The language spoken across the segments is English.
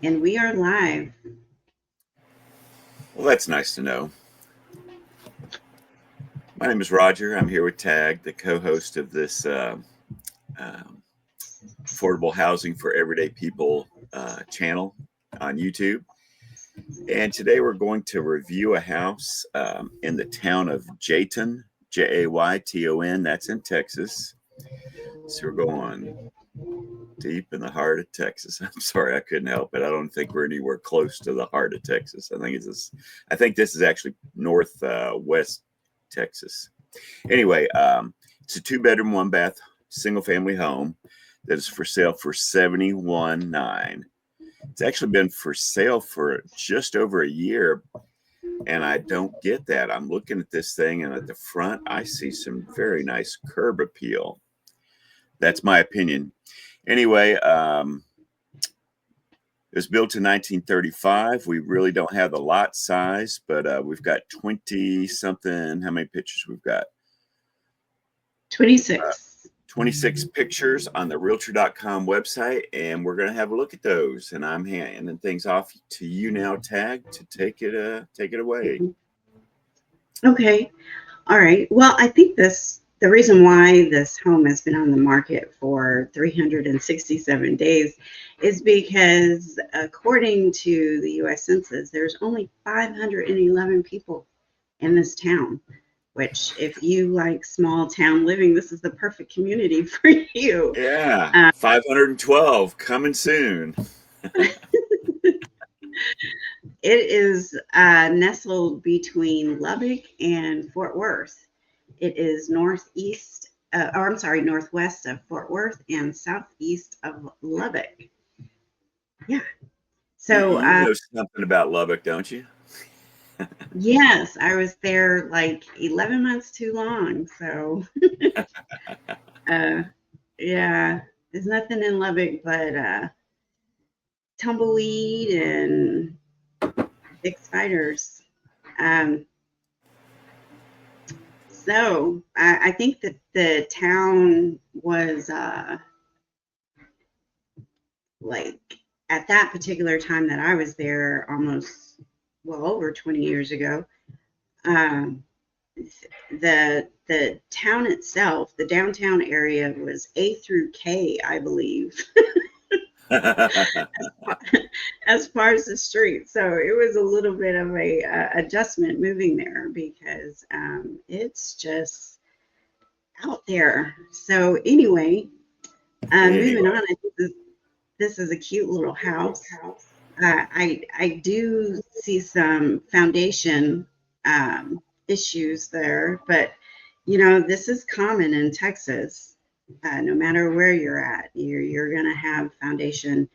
And we are live. Well, that's nice to know. My name is Roger. I'm here with Tagg, the co-host of this um, affordable housing for everyday people channel on YouTube. And today we're going to review a house in the town of Jayton, Jayton. That's in Texas. So we're going deep in the heart of Texas. I'm sorry, I couldn't help it. I don't think we're anywhere close to the heart of Texas. I think this is actually northwest Texas. Anyway, it's a 2 bedroom, 1 bath, single family home that is for sale for 71.9. It's actually been for sale for just over a year, and I don't get that. I'm looking at this thing, and at the front, I see some very nice curb appeal. That's my opinion. Anyway, it was built in 1935. We really don't have the lot size, but we've got 20 something. How many pictures we've got? 26. 26 pictures on the realtor.com website, and we're going to have a look at those. And I'm handing things off to you now, Tagg, to take it away. Okay. All right. Well, I think the reason why this home has been on the market for 367 days is because according to the US Census, there's only 511 people in this town, which if you like small town living, this is the perfect community for you. Yeah, 512 coming soon. It is nestled between Lubbock and Fort Worth. It is northwest of Fort Worth and southeast of Lubbock. Yeah. So, You know something about Lubbock, don't you? yes, I was there like 11 months too long. So, uh, yeah, there's nothing in Lubbock but tumbleweed and big spiders. Um, So I think that the town was like at that particular time that I was there, almost well over 20 years ago. Um, the town itself, the downtown area, was A through K, I believe, as far as the street. So it was a little bit of a adjustment moving there because it's just out there. So anyway, moving on, Anyway, I think this is a cute little house. I do see some foundation issues there, but this is common in Texas. No matter where you're at, you're going to have foundation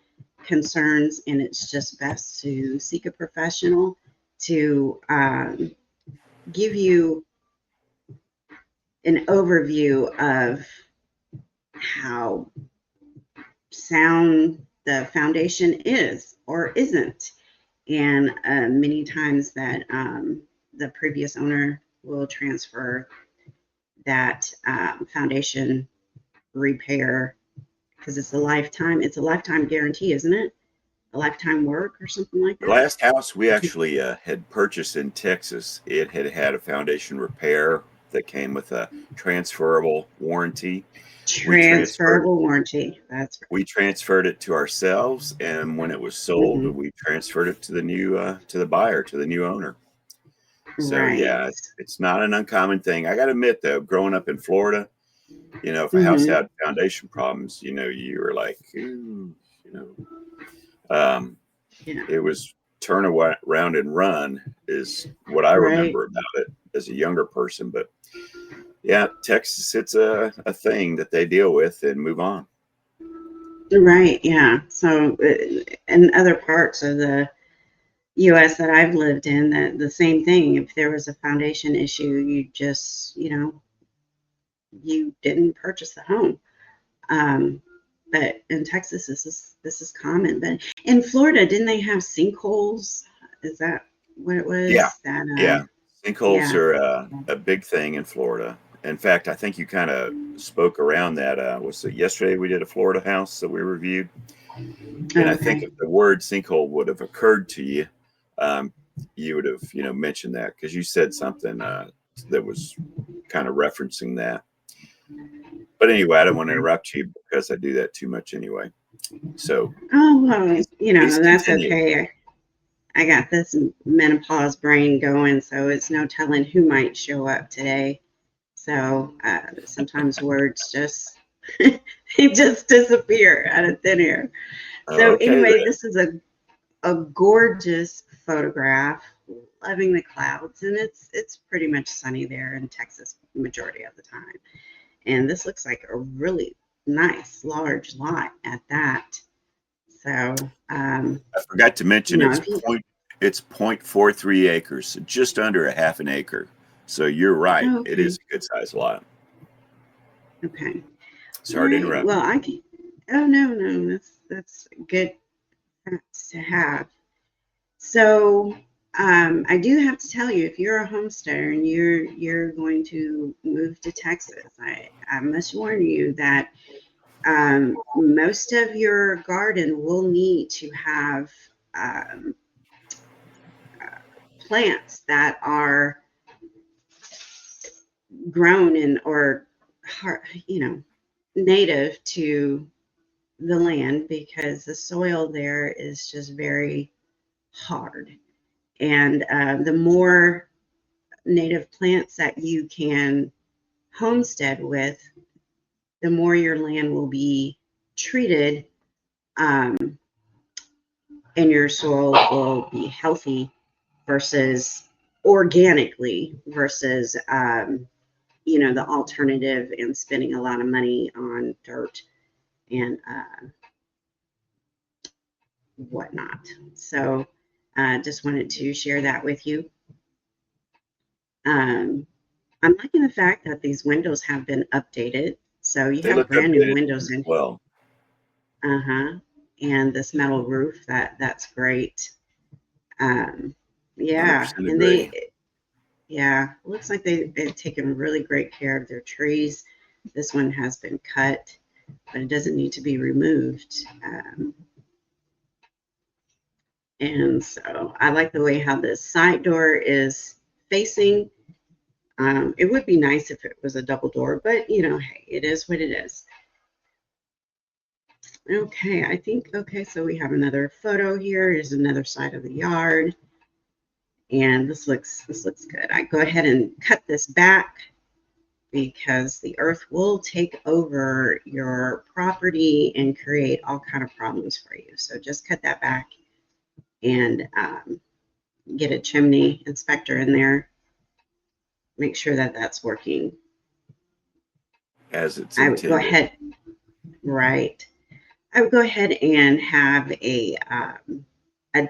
concerns, and it's just best to seek a professional to give you an overview of how sound the foundation is or isn't. And many times that the previous owner will transfer that foundation repair because it's a lifetime guarantee, isn't it? A lifetime work or something like the that. last house we actually had purchased in Texas, it had a foundation repair that came with a transferable warranty. We transferred Transferable warranty. That's we transferred it to ourselves, and when it was right. sold, we transferred it to the new to the buyer, to the new owner. So Right. yeah, it's not an uncommon thing. I got to admit, though, growing up in Florida, if a house Mm-hmm. had foundation problems, you were like, ooh, you know, Yeah. it was turn around and run is what I Right. remember about it as a younger person. But yeah, Texas, it's a thing that they deal with and move on. Right. Yeah. So, in other parts of the US that I've lived in, that the same thing. If there was a foundation issue, you just, you didn't purchase the home. Um, but in Texas, this is common. But in Florida, didn't they have sinkholes? Is that what it Yeah, was? That yeah. Sinkholes yeah, are a big thing in Florida. In fact, I think you kind of spoke around that. Was it yesterday we did a Florida house that we reviewed? And I think Okay. if the word sinkhole would have occurred to you, um, you would have, mentioned that because you said something that was kind of referencing that. But anyway, I don't want to interrupt you because I do that too much anyway. So Oh, well, please that's continue. okay. I got this menopause brain going, so it's no telling who might show up today. So sometimes words just they just disappear out of thin air. So Okay, anyway, then. this is a gorgeous photograph. Loving the clouds, and it's pretty much sunny there in Texas majority of the time. And this looks like a really nice large lot at that. So I forgot to mention if you it's 0.43 acres, just under a half an acre. So you're right. It okay. is a good sized lot. Okay. All Sorry to right. interrupt. Well, I can. Oh no, that's good to have. So I do have to tell you, if you're a homesteader and you're going to move to Texas, I must warn you that most of your garden will need to have um, plants that are grown in or native to the land, because the soil there is just very hard. And the more native plants that you can homestead with, the more your land will be treated, um, and your soil will be healthy versus organically versus the alternative and spending a lot of money on dirt and whatnot. So just wanted to share that with you. Um, I'm liking the fact that these windows have been updated. So you They have look brand new updated windows as in. well. Uh-huh. And this metal roof, that's great. Um, yeah, 100% and agree. looks like they've taken really great care of their trees. This one has been cut, but it doesn't need to be removed. And so I like the way how the side door is facing. It would be nice if it was a double door, but hey, it is what it is. Okay, okay, so we have another photo here. Here's another side of the yard. And this looks good. I go ahead and cut this back because the earth will take over your property and create all kind of problems for you. So just cut that back and get a chimney inspector in there. Make sure that that's working. As it's I would go intended. ahead, right. I would go ahead and have a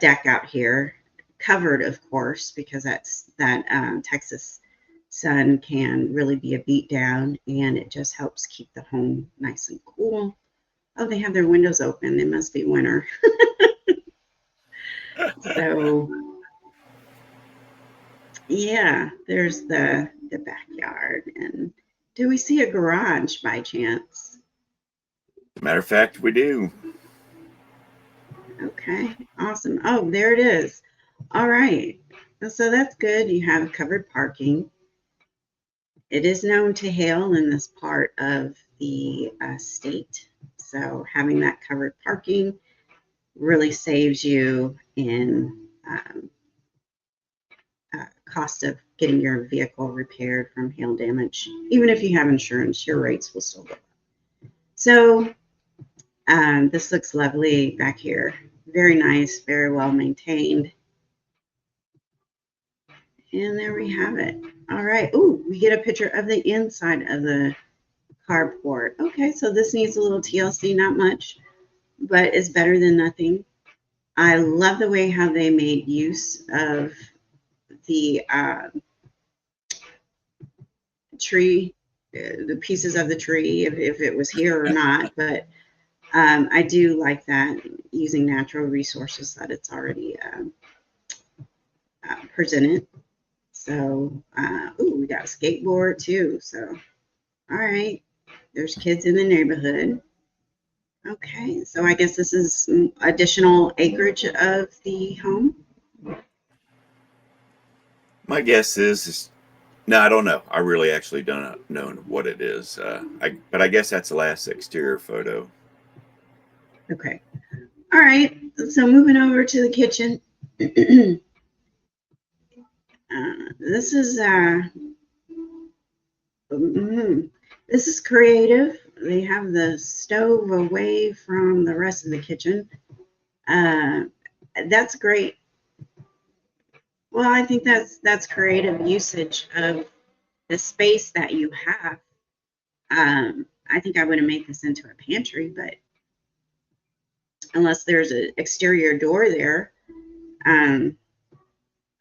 deck out here, covered, of course, because that Texas sun can really be a beat down, and it just helps keep the home nice and cool. Oh, they have their windows open. It must be winter. So yeah, there's the backyard. And do we see a garage by chance? Matter of fact, we do. Okay, awesome. Oh, there it is. All right. So that's good. You have covered parking. It is known to hail in this part of the state. So having that covered parking really saves you in cost of getting your vehicle repaired from hail damage. Even if you have insurance, your rates will still go up. So this looks lovely back here. Very nice, very well maintained. And there we have it. All right. Oh, we get a picture of the inside of the carport. Okay, so this needs a little TLC, not much, but it's better than nothing. I love the way how they made use of the tree, the pieces of the tree, if it was here or not. But I do like that, using natural resources that it's already presented. So, we got a skateboard too. So All right. There's kids in the neighborhood. Okay, so I guess this is additional acreage of the home. My guess is no, I don't know. I really actually don't know what it is. But I guess that's the last exterior photo. Okay. All right. So moving over to the kitchen. This is this is creative. They have the stove away from the rest of the kitchen. That's great. Well, I think that's creative usage of the space that you have. I think I wouldn't make this into a pantry, but unless there's an exterior door there, um,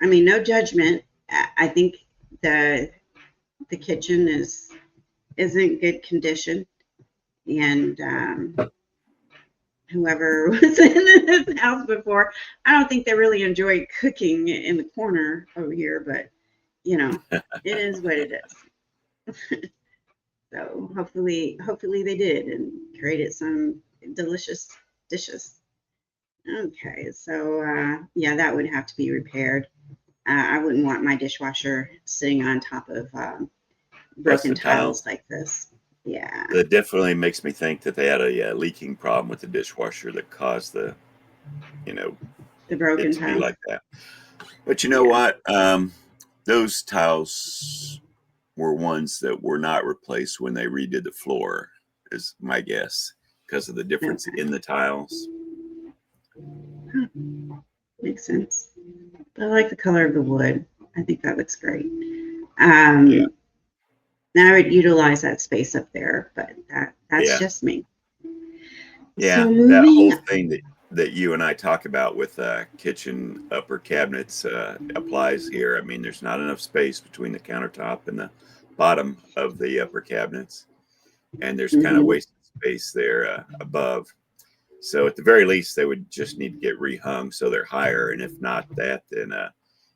I mean, no judgment. I think the kitchen isn't good condition, and whoever was in this house before, I don't think they really enjoy cooking in the corner over here, but you know, it is what it is. So hopefully they did and created some delicious dishes. Okay, so yeah, that would have to be repaired. I wouldn't want my dishwasher sitting on top of broken Rusted tiles tiles. like this. Yeah, That definitely makes me think that they had a leaking problem with the dishwasher that caused you know, the it broken to be tiles. like that. But you know Yeah. what? Those tiles were ones that were not replaced when they redid the floor, is my guess, because of the difference Okay. in the tiles. Huh. Makes sense. But I like the color of the wood. I think that looks great. Yeah, Now I would utilize that space up there, but that's yeah, just me. So yeah. That moving. whole thing that you and I talk about with kitchen upper cabinets applies here. I mean, there's not enough space between the countertop and the bottom of the upper cabinets, and there's kind of Mhm. wasted space there above. So at the very least, they would just need to get rehung so they're higher. And if not that, then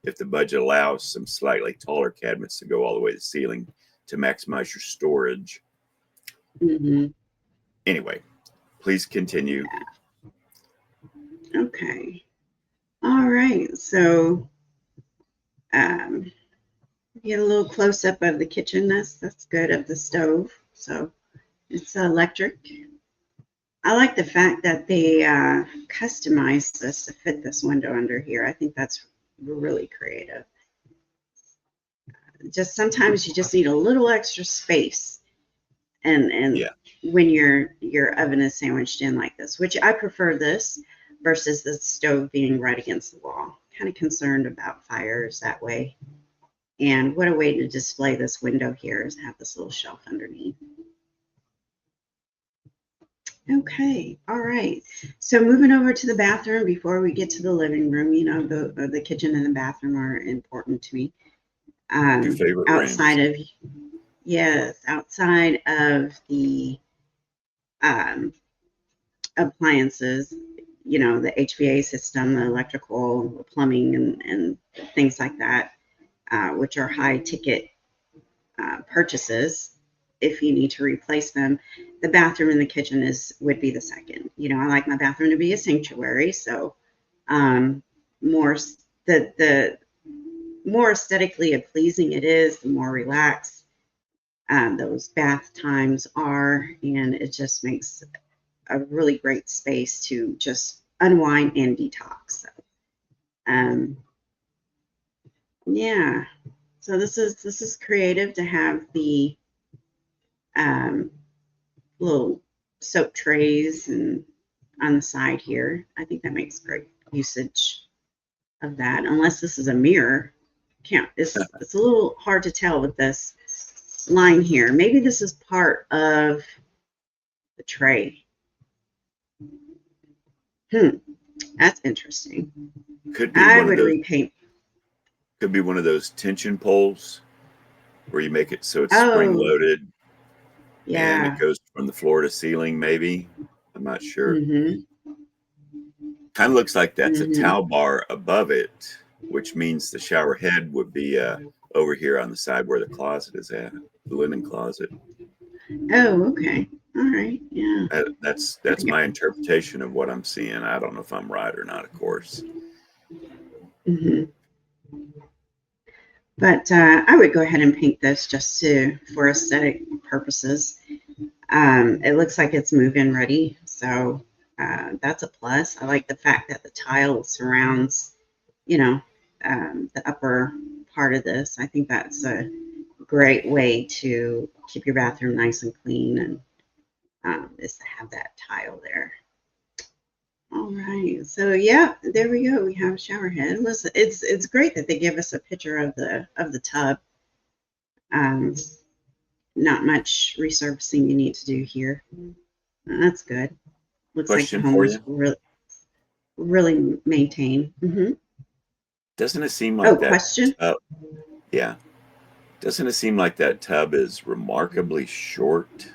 if the budget allows, some slightly taller cabinets to go all the way to the ceiling to maximize your storage. Mhm. Anyway, please continue. Okay. All right. So um, get a little close up of the kitchen. That's good of the stove. So it's electric. I like the fact that they customized this to fit this window under here. I think that's really creative. Just sometimes you just need a little extra space, and Yeah, when your oven is sandwiched in like this, which I prefer this versus the stove being right against the wall. Kind of concerned about fires that way. And what a way to display this window here is have this little shelf underneath. Okay, all right. So moving over to the bathroom before we get to the living room, you know, the kitchen and the bathroom are important to me. your favorite rooms. Outside of, yes, outside of the um, appliances, you know, the HVAC system, the electrical, the plumbing, and things like that, which are high ticket purchases. If you need to replace them, the bathroom and the kitchen would be the second. You know, I like my bathroom to be a sanctuary, so um, more the more aesthetically pleasing it is, the more relaxed those bath times are, and it just makes a really great space to just unwind and detox. So, um, yeah. So this is creative to have the um, little soap trays and on the side here. I think that makes great usage of that. Unless this is a mirror, can't. It's a little hard to tell with this line here. Maybe this is part of the tray. That's interesting. Could be I one of would those. repaint. Could be one of those tension poles where you make it so it's spring Oh, loaded and it yeah. goes from the floor to ceiling. Maybe, I'm not sure. Mm-hmm. Kind of looks like that's a Mm-hmm. towel bar above it, which means the shower head would be over here on the side where the closet is at, the linen closet. Oh, okay. All right. Yeah. That's my interpretation of what I'm seeing. I don't know if I'm right or not, of course. Hmm. But I would go ahead and paint this just for aesthetic purposes. It looks like it's move-in ready, so that's a plus. I like the fact that the tile surrounds, you know, the upper part of this. I think that's a great way to keep your bathroom nice and clean, and is to have that tile there. All right, so yeah, there we go. We have a shower head. Listen, it's great that they give us a picture of the tub. Um, Not much resurfacing you need to do here. That's good. Looks like the Question home for was you. really maintained. Doesn't it seem Oh, like that question. yeah. Doesn't it seem like that tub is remarkably short?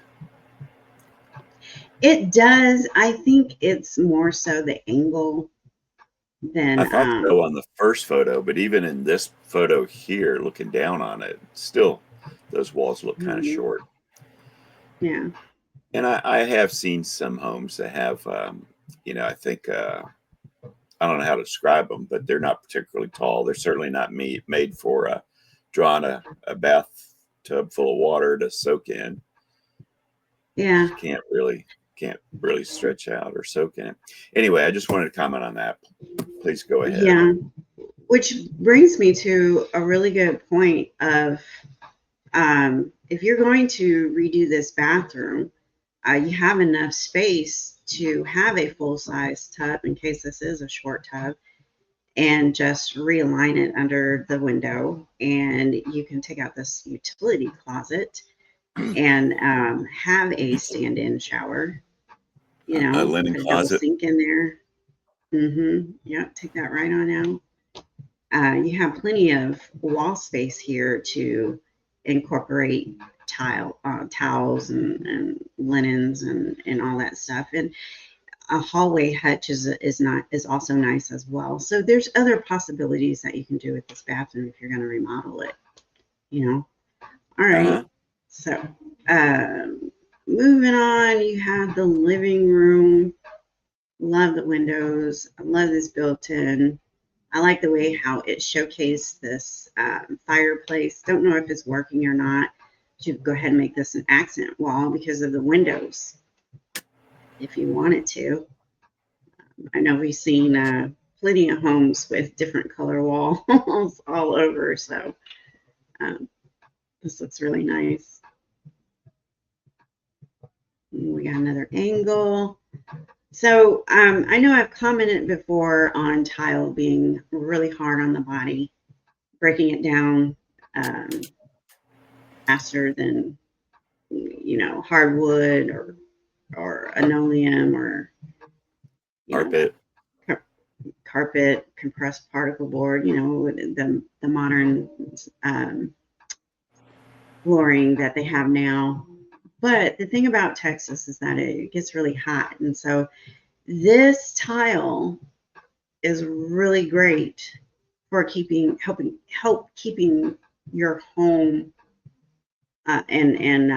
It does. I think it's more so the angle I than thought so on the first photo, but even in this photo here, looking down on it, still those walls look kind of short. yeah. And I have seen some homes that have, I think, I don't know how to describe them, but they're not particularly tall. They're certainly not made for drawing a bathtub full of water to soak in. Yeah. You can't really stretch out or soak in it. Anyway, I just wanted to comment on that. Please go ahead. Yeah. Which brings me to a really good point of if you're going to redo this bathroom, you have enough space to have a full size tub in case this is a short tub, and just realign it under the window. And you can take out this utility closet and have a stand in shower, A linen put a double closet. sink in there. Yeah, take that right on out. You have plenty of wall space here to incorporate towels and linens and all that stuff. And a hallway hutch is also nice as well. So there's other possibilities that you can do with this bathroom if you're going to remodel it. You know. All right. Uh-huh. So moving on, you have the living room. Love the windows. I love this built-in. I like the way how it showcased this fireplace. Don't know if it's working or not. You go ahead and make this an accent wall because of the windows, if you wanted to. I know we've seen plenty of homes with different color walls all over, so um, this looks really nice. We got another angle. So I know I've commented before on tile being really hard on the body, breaking it down um, faster than hardwood or linoleum or you know Carpet. carpet, compressed particle board. The modern um, flooring that they have now. But the thing about Texas is that it gets really hot, and so this tile is really great for help keeping your home and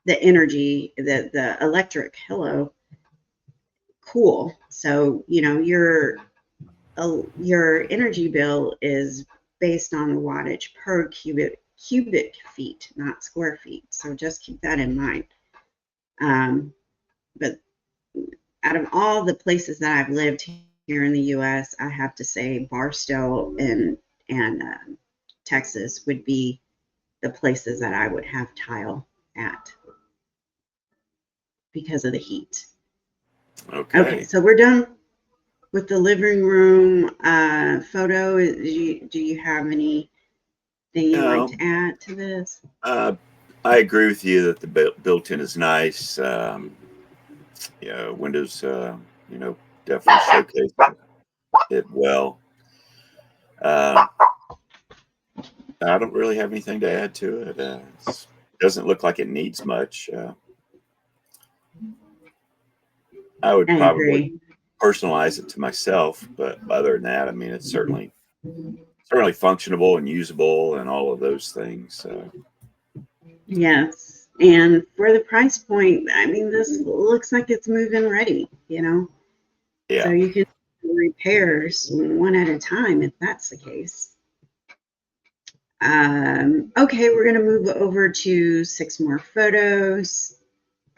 the energy, the electric cool. So your energy bill is based on the wattage per cubic feet, not square feet. So just keep that in mind. But out of all the places that I've lived here in the U.S., I have to say Barstow and Texas would be the places that I would have tile at because of the heat. Okay, Okay. so we're done with the living room photo. Do you have anything you'd like No, to add to this? I agree with you that the built-in is nice. Windows, definitely showcase it well. Uh, I don't really have anything to add to it. It doesn't look like it needs much. I would I probably agree. personalize it to myself, but other than that, I mean, it's certainly functionable and usable and all of those things. Yes. And for the price point, I mean, this looks like it's move-in ready, you know? So Yeah. you can do repairs one at a time if that's the case. Okay, we're going to move over to 6 more photos.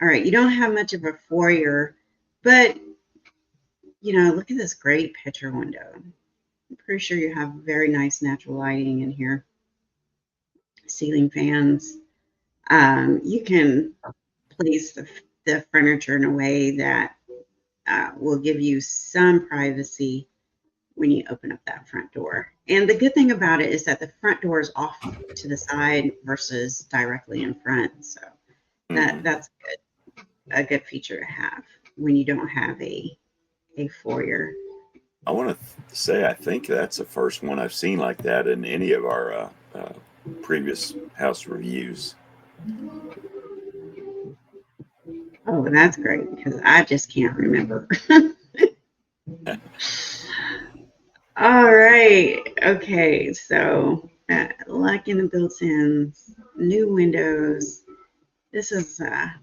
All right, you don't have much of a foyer, but look at this great picture window. I'm pretty sure you have very nice natural lighting in here, ceiling fans. You can place the furniture in a way that will give you some privacy when you open up that front door. And the good thing about it is that the front door is off to the side versus directly in front. So Hmm. that's a good feature to have when you don't have a foyer. I want to say I think that's the first one I've seen like that in any of our previous house reviews. Oh, that's great because I just can't remember. All right. Okay. So, luck in the built-ins, new windows. This is a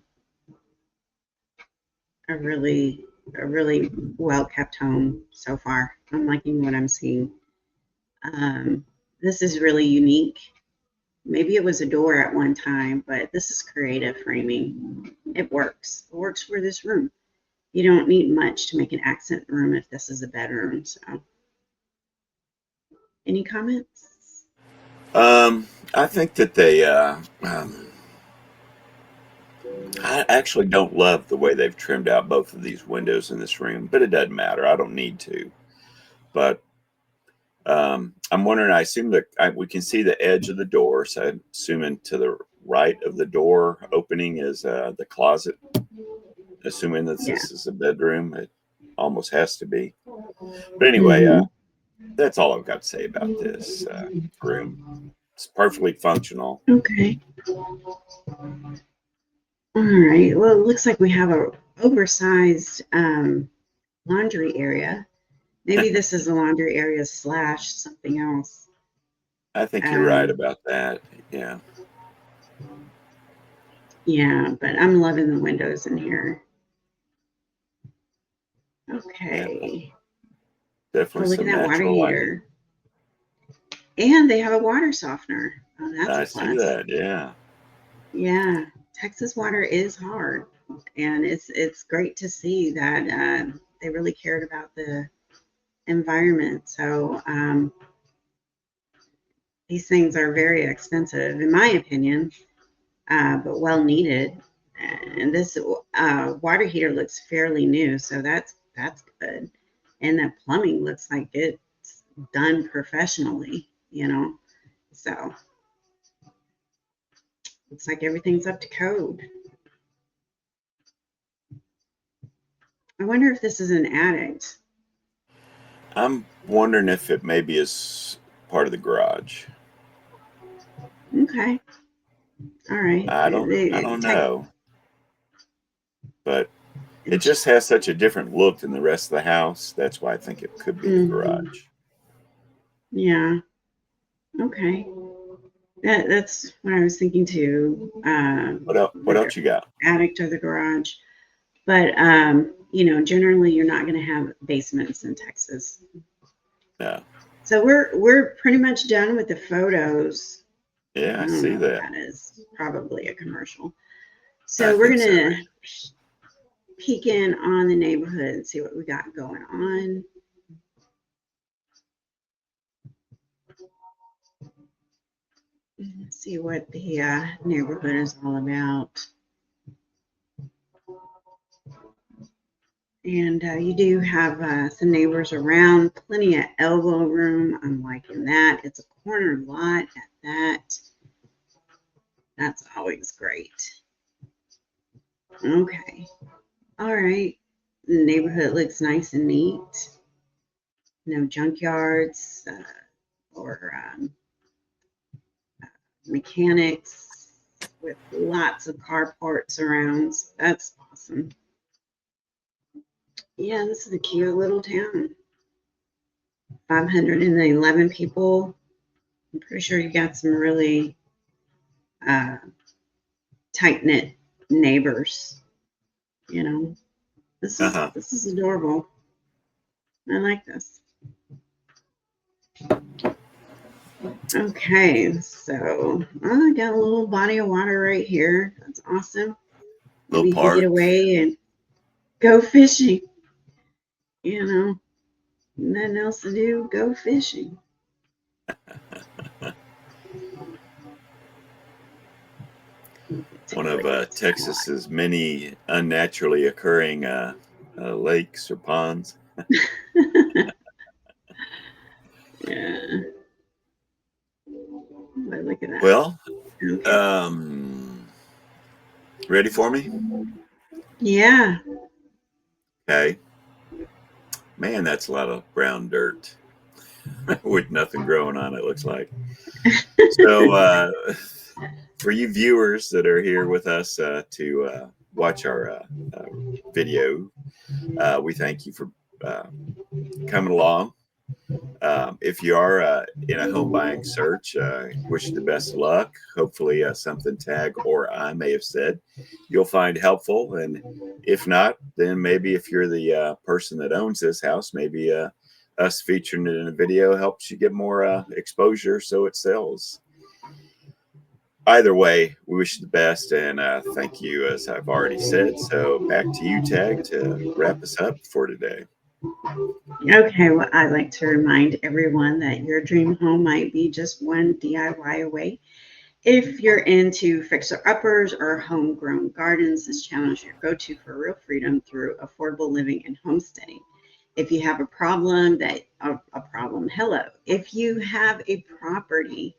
really a really well kept home so far. I'm liking what I'm seeing. Um, this is really unique. Maybe it was a door at one time, but this is creative framing. It works. It works for this room. You don't need much to make an accent room if this is a bedroom. So, any comments? I think that they. I actually don't love the way they've trimmed out both of these windows in this room, but it doesn't matter. I don't need to. But I'm wondering. I assume that we can see the edge of the door, so I'm assuming to the right of the door opening is the closet. Assuming that Yeah. this is a bedroom, it almost has to be. But anyway, Hmm. that's all I've got to say about this room. It's perfectly functional. Okay. All right. Well, it looks like we have a oversized laundry area. Maybe this is a laundry area slash something else. I think you're right Um, about that. Yeah, yeah, but I'm loving the windows in here. yeah, Okay. Oh, definitely look at some that water natural lighting. heater. And they have a water softener. Oh, that's a I see plus. that. Yeah, Yeah, Texas water is hard, and it's great to see that they really cared about the environment. So these things are very expensive, in my opinion, but well needed. And this water heater looks fairly new, so that's good. And the plumbing looks like it's done professionally, So looks like everything's up to code. I wonder if this is an attic. I'm wondering if it maybe is part of the garage. Okay, all right. I The don't tech, know, but it just has such a different look than the rest of the house. That's why I think it could be the mhm. garage. Yeah. Okay. That's what I was thinking too. What else? What Like a else you got? attic to the garage. But generally you're not going to have basements in Texas. No. So we're pretty much done with the photos. Yeah, I I don't see know what that. that is. Probably a commercial. I So we're think going so. to peek in on the neighborhood and see what we got going on. See what the neighborhood is all about. And you do have some neighbors around, plenty of elbow room. I'm liking that. It's a corner lot at that. That's always great. Okay. All right. The neighborhood looks nice and neat. No junkyards or mechanics with lots of carports around. That's awesome. Yeah, this is a cute little town. 511 people. I'm pretty sure you got some really uh, tight-knit neighbors. You know, Uh-huh. this is adorable. I like this. Okay, so I got a little body of water right here. That's awesome. Little Maybe you can get park. away and go fishing. You know, nothing else to do, go fishing. Take One a of look at this pond. Texas's many unnaturally occurring lakes or ponds. Yeah, but look at that. Well, Okay. um, ready for me? Yeah. Okay. Man, that's a lot of brown dirt with nothing growing on it, looks like. So, for you viewers that are here with us to watch our video, we thank you for uh, coming along. If you are in a home buying search, wish you the best of luck. Hopefully, something Tagg or I may have said you'll find helpful. And if not, then maybe if you're the person that owns this house, maybe us featuring it in a video helps you get more exposure so it sells. Either way, we wish you the best and thank you, as I've already said. So back to you, Tagg, to wrap us up for today. Okay, well, I'd like to remind everyone that your dream home might be just one DIY away. If you're into fixer-uppers or homegrown gardens, this channel is your go-to for real freedom through affordable living and homesteading. If you have a problem hello. If you have a property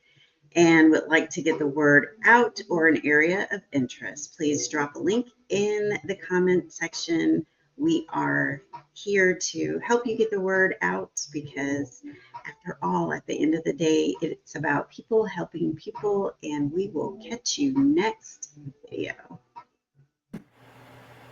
and would like to get the word out or an area of interest, please drop a link in the comment section. We are here to help you get the word out because, after all, at the end of the day, it's about people helping people, and we will catch you next